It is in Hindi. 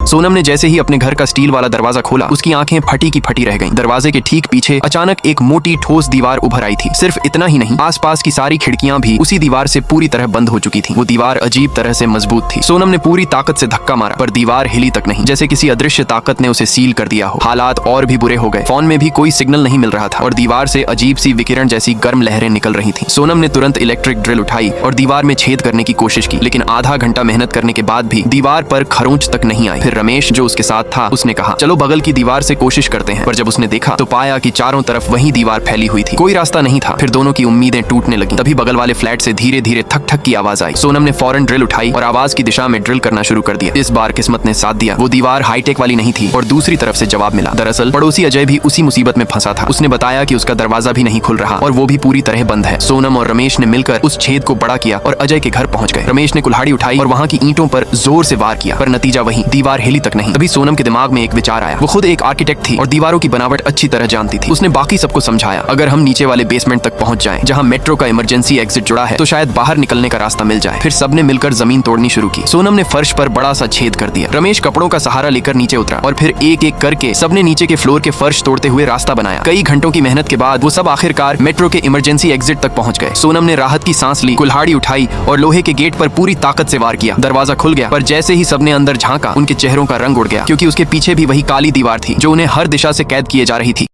सोनम ने जैसे ही अपने घर का स्टील वाला दरवाजा खोला, उसकी आंखें फटी की फटी रह गईं। दरवाजे के ठीक पीछे अचानक एक मोटी ठोस दीवार उभर आई थी। सिर्फ इतना ही नहीं, आसपास की सारी खिड़कियां भी उसी दीवार से पूरी तरह बंद हो चुकी थी। वो दीवार अजीब तरह से मजबूत थी। सोनम ने पूरी ताकत से धक्का मारा, पर दीवार हिली तक नहीं, जैसे किसी अदृश्य ताकत ने उसे सील कर दिया हो। हालात और भी बुरे हो गए। फोन में भी कोई सिग्नल नहीं मिल रहा था और दीवार से अजीब सी विकिरण जैसी गर्म लहरें निकल रही थी। सोनम ने तुरंत इलेक्ट्रिक ड्रिल उठाई और दीवार में छेद करने की कोशिश की, लेकिन आधा घंटा मेहनत करने के बाद भी दीवार पर खरोंच तक नहीं आई। फिर रमेश, जो उसके साथ था, उसने कहा, चलो बगल की दीवार से कोशिश करते हैं। पर जब उसने देखा तो पाया कि चारों तरफ वही दीवार फैली हुई थी, कोई रास्ता नहीं था। फिर दोनों की उम्मीदें टूटने लगी। तभी बगल वाले फ्लैट से धीरे धीरे थक थक की आवाज आई। सोनम ने फौरन ड्रिल उठाई और आवाज की दिशा में ड्रिल करना शुरू कर दिया। इस बार किस्मत ने साथ दिया। वो दीवार हाईटेक वाली नहीं थी और दूसरी तरफ से जवाब मिला। दरअसल पड़ोसी अजय भी उसी मुसीबत में फंसा था। उसने बताया कि उसका दरवाजा भी नहीं खुल रहा और वो भी पूरी तरह बंद है। सोनम और रमेश ने मिलकर उस छेद को बड़ा किया और अजय के घर पहुंच गए। रमेश ने कुल्हाड़ी उठाई और वहां की ईंटों पर जोर से वार किया, पर नतीजा वही, दीवार हिली तक नहीं। तभी सोनम के दिमाग में एक विचार आया। वो खुद एक आर्किटेक्ट थी और दीवारों की बनावट अच्छी तरह जानती थी। उसने बाकी सबको समझाया, अगर हम नीचे वाले बेसमेंट तक पहुंच जाएं, जहां मेट्रो का इमरजेंसी एग्जिट जुड़ा है, तो शायद बाहर निकलने का रास्ता मिल जाए। फिर सबने मिलकर जमीन तोड़नी शुरू की। सोनम ने फर्श पर बड़ा सा छेद कर दिया। रमेश कपड़ों का सहारा लेकर नीचे उतरा और फिर एक एक करके सबने नीचे के फ्लोर के फर्श तोड़ते हुए रास्ता बनाया। कई घंटों की मेहनत के बाद वो सब आखिरकार मेट्रो के इमरजेंसी एग्जिट तक पहुंच गए। सोनम ने राहत की सांस ली, कुल्हाड़ी उठाई और लोहे के गेट पर पूरी ताकत से वार किया। दरवाजा खुल गया, पर जैसे ही सबने अंदर झांका, उनके चेहरों का रंग उड़ गया, क्योंकि उसके पीछे भी वही काली दीवार थी जो उन्हें हर दिशा से कैद किए जा रही थी।